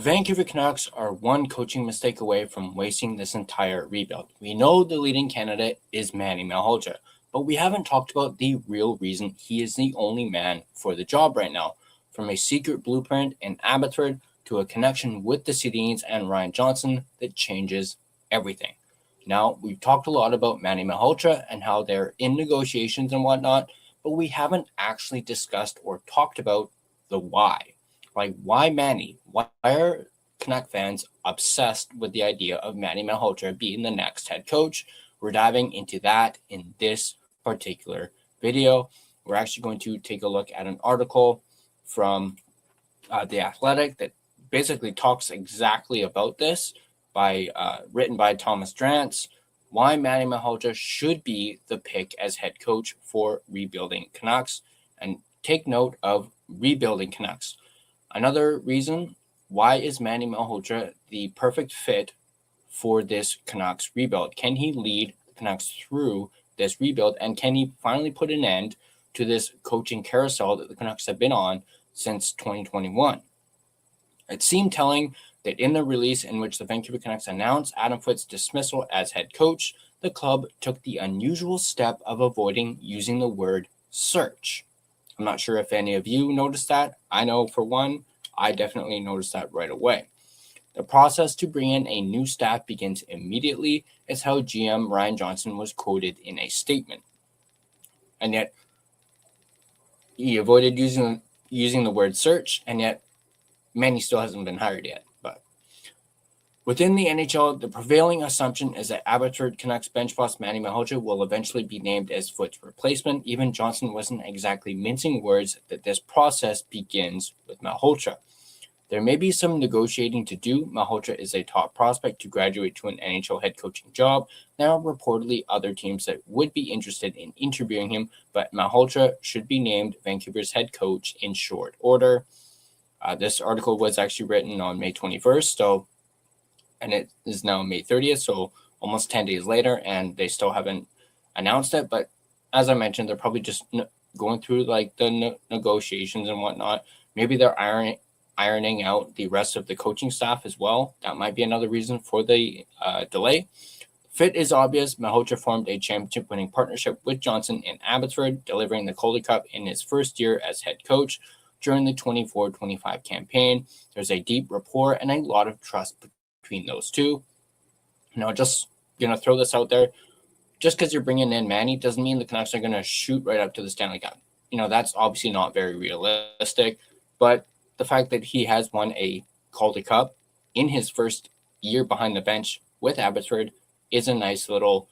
The Vancouver Canucks are one coaching mistake away from wasting this entire rebuild. We know the leading candidate is Manny Malhotra, but we haven't talked about the real reason he is the only man for the job right now. From a secret blueprint in Abbotsford to a connection with the SEDINs and Ryan Johnson that changes everything. Now, we've talked a lot about Manny Malhotra and how they're in negotiations and whatnot, but we haven't actually discussed or talked about the why. Like, why Manny? Why are Canuck fans obsessed with the idea of Manny Malhotra being the next head coach? We're diving into that in this particular video. We're actually going to take a look at an article from The Athletic that basically talks exactly about this, written by Thomas Drance, why Manny Malhotra should be the pick as head coach for rebuilding Canucks. And take note of rebuilding Canucks. Another reason, why is Manny Malhotra the perfect fit for this Canucks rebuild? Can he lead the Canucks through this rebuild, and can he finally put an end to this coaching carousel that the Canucks have been on since 2021? It seemed telling that in the release in which the Vancouver Canucks announced Adam Foote's dismissal as head coach, the club took the unusual step of avoiding using the word search. I'm not sure if any of you noticed that. I know for one, I definitely noticed that right away. The process to bring in a new staff begins immediately, is how GM Ryan Johnson was quoted in a statement. And yet, he avoided using the word search, and yet Manny still hasn't been hired yet. But within the NHL, the prevailing assumption is that Abbotsford Canucks bench boss Manny Malhotra will eventually be named as Foote's replacement. Even Johnson wasn't exactly mincing words that this process begins with Malhotra. There may be some negotiating to do. Malhotra is a top prospect to graduate to an NHL head coaching job. There are reportedly other teams that would be interested in interviewing him, but Malhotra should be named Vancouver's head coach in short order. This article was actually written on May 21st, and it is now May 30th, so almost 10 days later, and they still haven't announced it. But as I mentioned, they're probably just going through like the negotiations and whatnot. Maybe they're ironing out the rest of the coaching staff as well. That might be another reason for the delay. Fit is obvious. Malhotra formed a championship-winning partnership with Johnson in Abbotsford, delivering the Calder Cup in his first year as head coach. During the 24-25 campaign, there's a deep rapport and a lot of trust between those two. Now, just going to throw this out there. Just because you're bringing in Manny doesn't mean the Canucks are going to shoot right up to the Stanley Cup. That's obviously not very realistic, but the fact that he has won a Calder Cup in his first year behind the bench with Abbotsford is a nice little,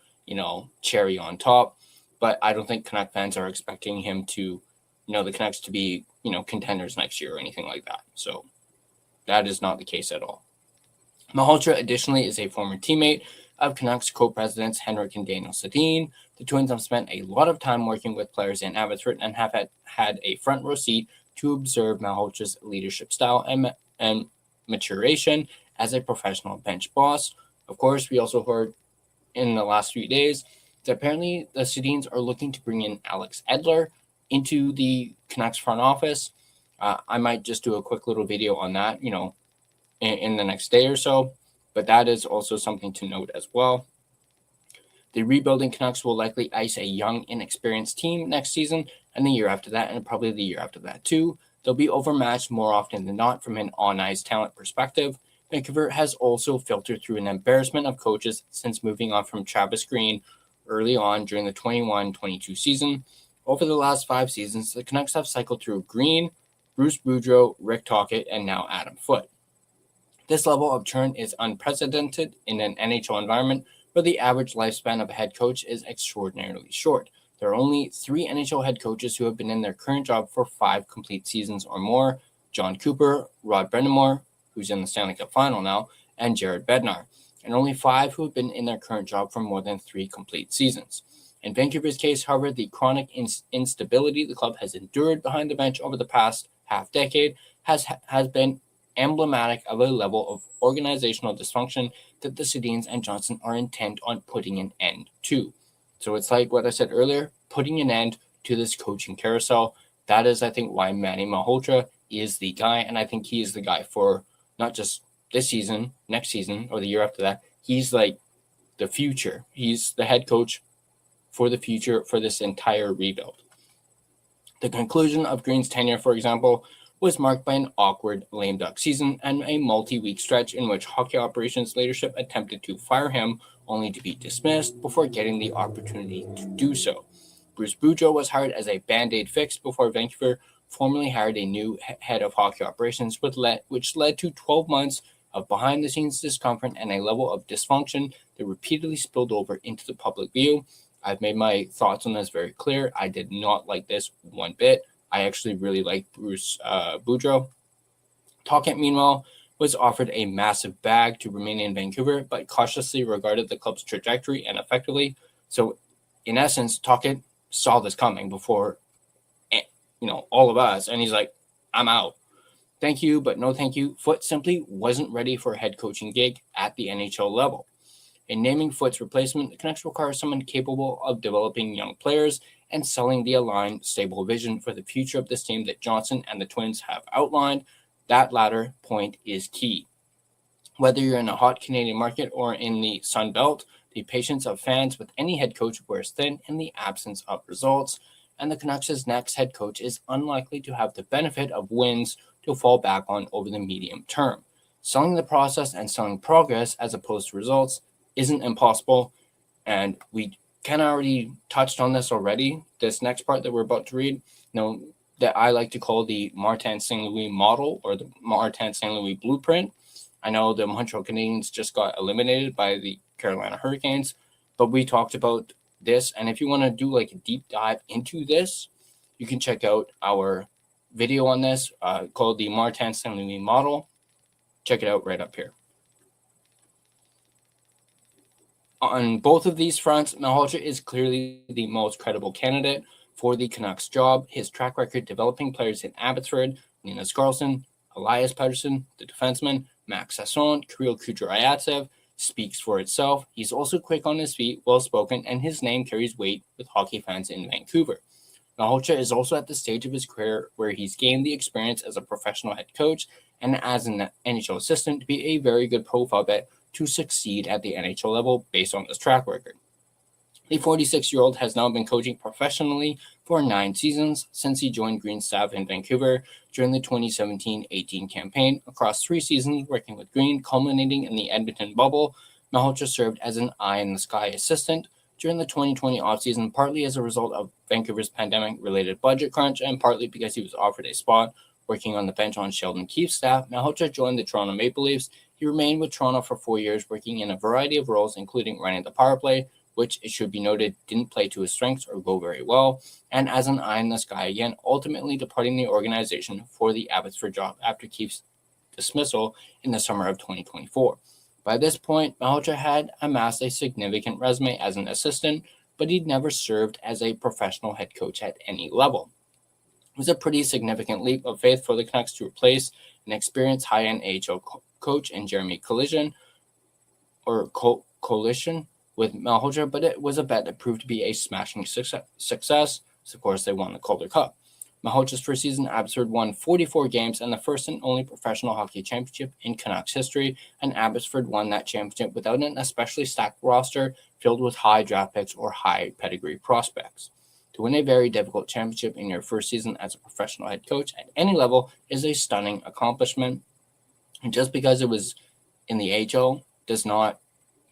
cherry on top. But I don't think Canuck fans are expecting him to, the Canucks to be, contenders next year or anything like that. So that is not the case at all. Malhotra additionally is a former teammate of Canucks co-presidents Henrik and Daniel Sedin. The Twins have spent a lot of time working with players in Abbotsford and have had a front row seat to observe Malhotra's leadership style and maturation as a professional bench boss. Of course, we also heard in the last few days that apparently the Sedins are looking to bring in Alex Edler into the Canucks front office. I might just do a quick little video on that, in the next day or so, but that is also something to note as well. The rebuilding Canucks will likely ice a young, inexperienced team next season, and the year after that, and probably the year after that too. They'll be overmatched more often than not from an on-ice talent perspective. Vancouver has also filtered through an embarrassment of coaches since moving on from Travis Green early on during the 21-22 season. Over the last 5 seasons, the Canucks have cycled through Green, Bruce Boudreau, Rick Tocchet, and now Adam Foote. This level of churn is unprecedented in an NHL environment where the average lifespan of a head coach is extraordinarily short. There are only 3 NHL head coaches who have been in their current job for 5 complete seasons or more: John Cooper, Rod Brind'Amour, who's in the Stanley Cup final now, and Jared Bednar, and only 5 who have been in their current job for more than 3 complete seasons. In Vancouver's case, however, the chronic instability the club has endured behind the bench over the past half-decade has been emblematic of a level of organizational dysfunction that the Sedins and Johnson are intent on putting an end to. So it's like what I said earlier, putting an end to this coaching carousel. That is, I think, why Manny Malhotra is the guy, and I think he is the guy for not just this season, next season, or the year after that. He's like the future. He's the head coach for the future for this entire rebuild. The conclusion of Green's tenure, for example, was marked by an awkward lame duck season and a multi-week stretch in which hockey operations leadership attempted to fire him only to be dismissed before getting the opportunity to do so. Bruce Boudreau was hired as a band-aid fix before Vancouver formally hired a new head of hockey operations, which led to 12 months of behind-the-scenes discomfort and a level of dysfunction that repeatedly spilled over into the public view. I've made my thoughts on this very clear. I did not like this one bit. I actually really like Bruce Boudreau. Tocchet, meanwhile, was offered a massive bag to remain in Vancouver, but cautiously regarded the club's trajectory and effectively. So, in essence, Tocchet saw this coming before, all of us, and he's like, I'm out. Thank you, but no thank you. Foote simply wasn't ready for a head coaching gig at the NHL level. In naming Foote's replacement, the Canucks require someone capable of developing young players and selling the aligned, stable vision for the future of this team that Johnson and the Twins have outlined. That latter point is key. Whether you're in a hot Canadian market or in the Sun Belt, the patience of fans with any head coach wears thin in the absence of results, and the Canucks' next head coach is unlikely to have the benefit of wins to fall back on over the medium term. Selling the process and selling progress as opposed to results isn't impossible, and we kind of already touched on this already. This next part that we're about to read, that I like to call the Martin St. Louis model or the Martin St. Louis blueprint. I know the Montreal Canadiens just got eliminated by the Carolina Hurricanes, but we talked about this, and if you want to do like a deep dive into this, you can check out our video on this called the Martin St. Louis model. Check it out right up here. On both of these fronts, Malhotra is clearly the most credible candidate for the Canucks job. His track record developing players in Abbotsford, Linus Karlsson, Elias Pettersson, the defenseman, Max Sasson, Kirill Kucherayantsev, speaks for itself. He's also quick on his feet, well-spoken, and his name carries weight with hockey fans in Vancouver. Malhotra is also at the stage of his career where he's gained the experience as a professional head coach and as an NHL assistant to be a very good profile bet to succeed at the NHL level based on his track record. The 46-year-old has now been coaching professionally for 9 seasons since he joined Green's staff in Vancouver during the 2017-18 campaign. Across 3 seasons working with Green, culminating in the Edmonton bubble, Malhotra served as an eye-in-the-sky assistant during the 2020 offseason, partly as a result of Vancouver's pandemic-related budget crunch and partly because he was offered a spot working on the bench on Sheldon Keefe's staff. Malhotra joined the Toronto Maple Leafs. He remained with Toronto for 4 years, working in a variety of roles, including running the power play, which, it should be noted, didn't play to his strengths or go very well, and as an eye in the sky again, ultimately departing the organization for the Abbotsford job after Keefe's dismissal in the summer of 2024. By this point, Malhotra had amassed a significant resume as an assistant, but he'd never served as a professional head coach at any level. It was a pretty significant leap of faith for the Canucks to replace an experienced high-end AHL coach in Jeremy Collision with Malhotra, but it was a bet that proved to be a smashing success. So of course, they won the Calder Cup. Malhotra's first season, Abbotsford won 44 games and the first and only professional hockey championship in Canucks history, and Abbotsford won that championship without an especially stacked roster filled with high draft picks or high pedigree prospects. To win a very difficult championship in your first season as a professional head coach at any level is a stunning accomplishment. And just because it was in the AHL does not,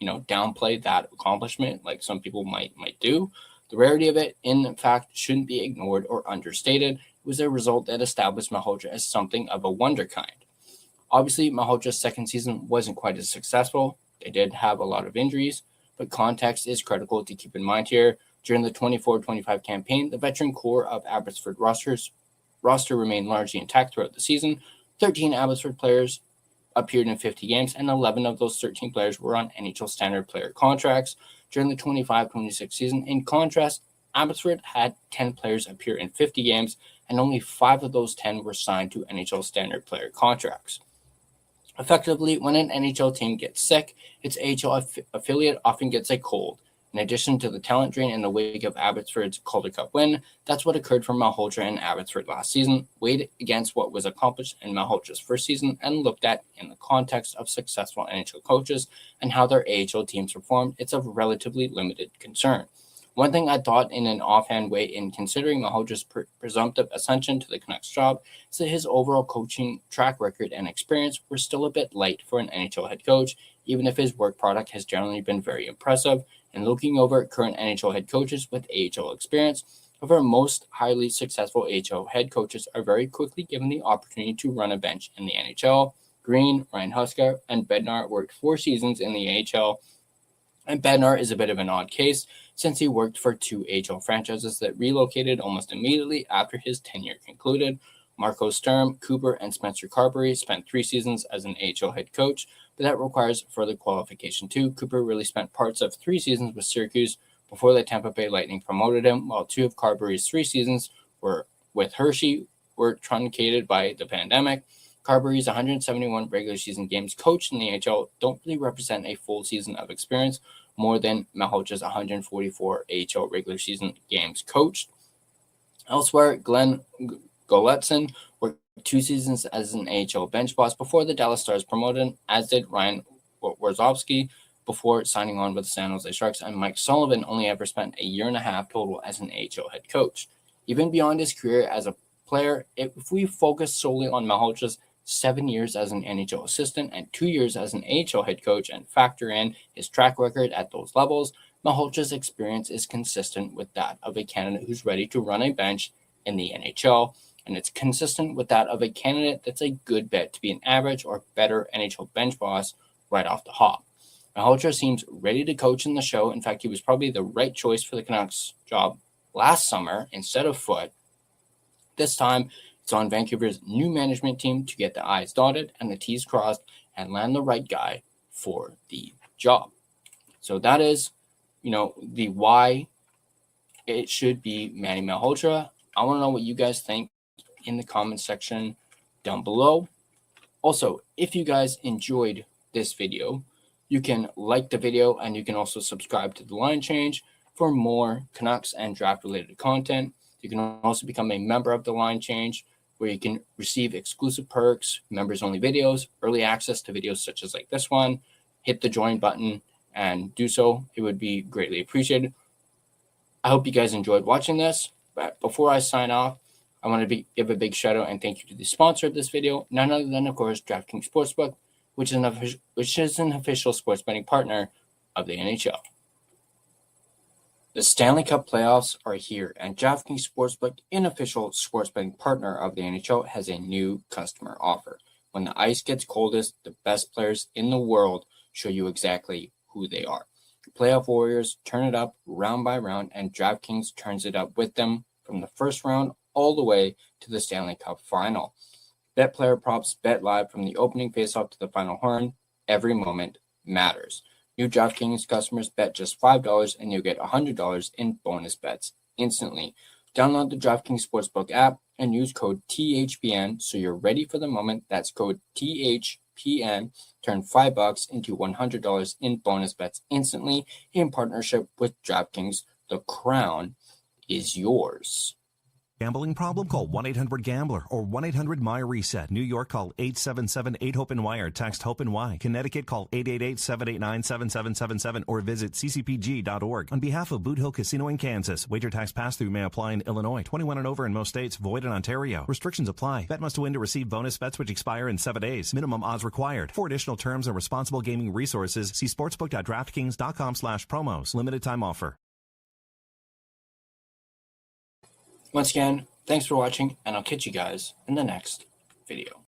downplay that accomplishment like some people might do. The rarity of it, in fact, shouldn't be ignored or understated. It was a result that established Malhotra as something of a wunderkind. Obviously, Malhotra's second season wasn't quite as successful. They did have a lot of injuries, but context is critical to keep in mind here. During the 24-25 campaign, the veteran core of Abbotsford roster remained largely intact throughout the season. 13 Abbotsford players appeared in 50 games, and 11 of those 13 players were on NHL standard player contracts. During the 25-26 season, in contrast, Abbotsford had 10 players appear in 50 games, and only 5 of those 10 were signed to NHL standard player contracts. Effectively, when an NHL team gets sick, its AHL affiliate often gets a cold. In addition to the talent drain in the wake of Abbotsford's Calder Cup win, that's what occurred for Malhotra and Abbotsford last season, weighed against what was accomplished in Malhotra's first season and looked at in the context of successful NHL coaches and how their AHL teams performed. It's of relatively limited concern. One thing I thought in an offhand way in considering Malhotra's presumptive ascension to the Canucks job is that his overall coaching track record and experience were still a bit light for an NHL head coach, even if his work product has generally been very impressive. And looking over current NHL head coaches with AHL experience, however, most highly successful AHL head coaches are very quickly given the opportunity to run a bench in the NHL. Green, Ryan Huska, and Bednar worked 4 seasons in the AHL, and Bednar is a bit of an odd case since he worked for 2 AHL franchises that relocated almost immediately after his tenure concluded. Marco Sturm, Cooper, and Spencer Carberry spent 3 seasons as an AHL head coach, but that requires further qualification too. Cooper really spent parts of 3 seasons with Syracuse before the Tampa Bay Lightning promoted him, while 2 of Carberry's 3 seasons were with Hershey were truncated by the pandemic. Carberry's 171 regular season games coached in the AHL don't really represent a full season of experience, more than Malhotra's 144 AHL regular season games coached. Elsewhere, Glenn Goletson worked 2 seasons as an AHL bench boss before the Dallas Stars promoted him, as did Ryan Warzowski before signing on with the San Jose Sharks, and Mike Sullivan only ever spent a year and a half total as an AHL head coach. Even beyond his career as a player, if we focus solely on Malhotra's 7 years as an NHL assistant and 2 years as an AHL head coach and factor in his track record at those levels, Malhotra's experience is consistent with that of a candidate who's ready to run a bench in the NHL, and it's consistent with that of a candidate that's a good bet to be an average or better NHL bench boss right off the hop. Malhotra seems ready to coach in the show. In fact, he was probably the right choice for the Canucks job last summer instead of Foote. This time, it's on Vancouver's new management team to get the I's dotted and the T's crossed and land the right guy for the job. So that is, the why it should be Manny Malhotra. I want to know what you guys think in the comment section down below. Also, if you guys enjoyed this video, you can like the video and you can also subscribe to the Line Change for more Canucks and draft related content. You can also become a member of the Line Change, where you can receive exclusive perks, members-only videos, early access to videos such as like this one. Hit the join button and do so. It would be greatly appreciated. I hope you guys enjoyed watching this. But before I sign off, I want to give a big shout out and thank you to the sponsor of this video, none other than, of course, DraftKings Sportsbook, which is an official sports betting partner of the NHL. The Stanley Cup playoffs are here, and DraftKings Sportsbook, an official sports betting partner of the NHL, has a new customer offer. When the ice gets coldest, the best players in the world show you exactly who they are. Playoff warriors turn it up round by round, and DraftKings turns it up with them from the first round all the way to the Stanley Cup final. Bet player props, bet live from the opening faceoff to the final horn. Every moment matters. New DraftKings customers bet just $5 and you'll get $100 in bonus bets instantly. Download the DraftKings Sportsbook app and use code THPN so you're ready for the moment. That's code THPN. Turn $5 into $100 in bonus bets instantly in partnership with DraftKings. The crown is yours. Gambling problem? Call 1-800-GAMBLER or 1-800-MY-RESET. New York, call 877-8-HOPE-NY or text HOPE-NY. Connecticut, call 888-789-7777 or visit ccpg.org. On behalf of Boot Hill Casino in Kansas, wager tax pass-through may apply in Illinois. 21 and over in most states, void in Ontario. Restrictions apply. Bet must win to receive bonus bets which expire in 7 days. Minimum odds required. For additional terms and responsible gaming resources, see sportsbook.draftkings.com/promos. Limited time offer. Once again, thanks for watching, and I'll catch you guys in the next video.